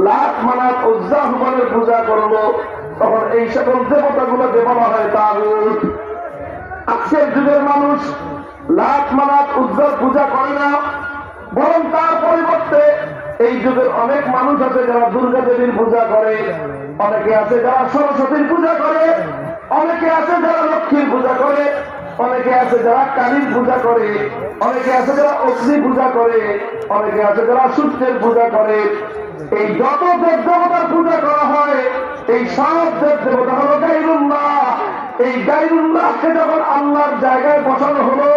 লাত মানাত উজ্জা হুবলের পূজা করলো, তখন এই সকল দেবতাগুলোকে বলা হয় তাগুত। আজকের যুগের মানুষ লাত মানাত উজ্জার পূজা করে না, বরং তার পরিবর্তে এই যুগের অনেক মানুষ আছে যারা দুর্গা দেবীর পূজা করে, অনেকে আছে যারা সরস্বতীর পূজা করে, অনেকে আছে যারা লক্ষ্মীর পূজা করে, অনেকে আছে যারা কালীর পূজা করে, অনেকে আছে যারা অগ্নি পূজা করে, অনেকে আছে যারা সূর্যের পূজা করে। এই যত দেব দেবতার পূজা করা হয়, এই সব দেব দেবতা হলো গায়রুল্লাহ। এই গায়রুল্লাহকে যখন আল্লাহর জায়গায় বসানো হলো,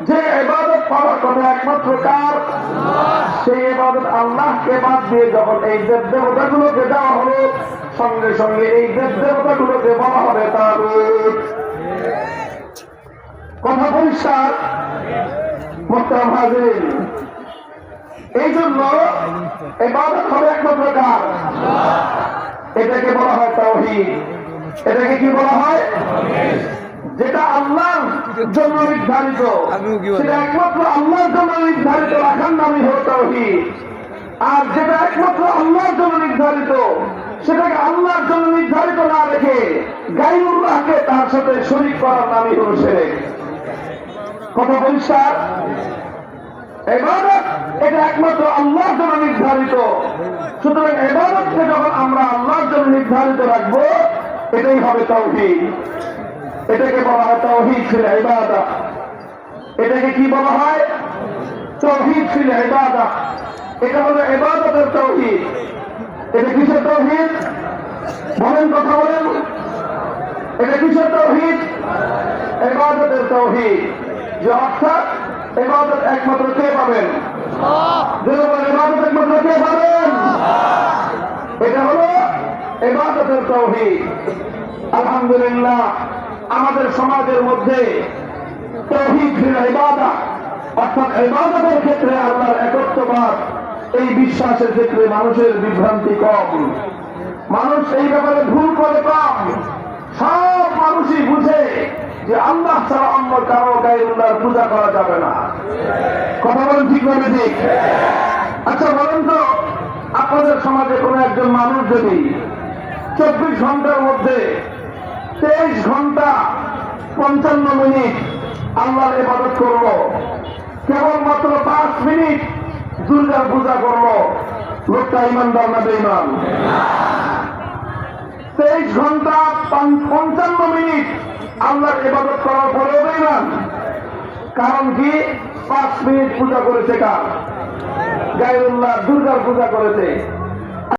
যে ইবাদত পাওয়ার কথা একমাত্র কার, সেই ইবাদত আল্লাহকে বাদ দিয়ে যখন এই দেব দেবতাগুলোকে দেওয়া হলো, সঙ্গে সঙ্গে এই দেব দেবতাগুলোকে বলা হবে তাগুত। কথা পরিষ্কার? মুহতারাম হাজিরিন, এই জন্য ইবাদত হবে একমাত্র কার, এটাকে বলা হয় তাওহীদ। এটাকে কি বলা হয়? যেটা আল্লাহর জন্য নির্ধারিত, সেটা একমাত্র আল্লাহর জন্য নির্ধারিত রাখার নামই হলো তাওহীদ। আর যেটা একমাত্র আল্লাহর জন্য নির্ধারিত, সেটাকে আল্লাহর জন্য নির্ধারিত না রেখে গায়রুল্লাহকে তার সাথে শরীক করার নামই হলো শিরক। কথা পরিষ্কার? ইবাদত এটা একমাত্র আল্লাহর জন্য নির্ধারিত, সুতরাং ইবাদতকে যখন আমরা আল্লাহর জন্য নির্ধারিত রাখবো, এটাই হবে তাওহীদ। এটাকে বলা হয় তাওহীদ ফিল ইবাদা। এটাকে কি বলা হয়? তাওহীদ ফিল ইবাদা। এটা হলো ইবাদতের তাওহীদ। এটা কিসের তাওহীদ? বলেন, কথা বলেন। এটা কিসের তাওহীদ? ইবাদতের তাওহীদ। যে অর্থাৎ ইবাদত একমাত্র কে পাবেন? ইবাদত একমাত্র কে পাবেন? এটা হলো ইবাদতের তাওহীদ। আলহামদুলিল্লাহ, আমাদের সমাজের মধ্যে তাওহীদ ফিল ইবাদা, অর্থাৎ ইবাদতের ক্ষেত্রে আল্লাহর একত্ববাদ, এই বিশ্বাসের ক্ষেত্রে মানুষের বিভ্রান্তি কম। মানুষ এই ব্যাপারে ভুল করে কম। সব মানুষই বুঝে যে আল্লাহ ছাড়া অন্য কারো গায়রুল্লাহর পূজা করা যাবে না। কথা বলেন, ঠিক হবে? ঠিক। আচ্ছা বলেন তো, আপনাদের সমাজে কোন একজন মানুষ যদি 24 ঘন্টার মধ্যে 23 ঘন্টা 55 মিনিট আল্লাহর ইবাদত করলো, কেবলমাত্র 5 মিনিট দুর্গার পূজা করলো, লোকটা ইমানদার না বেঈমান? 23 ঘন্টা 55 মিনিট আল্লাহর ইবাদত করার পরেও বেঈমান। কারণ কি? 5 মিনিট পূজা করেছে কার? গায়রুল্লাহ, দুর্গার পূজা করেছে।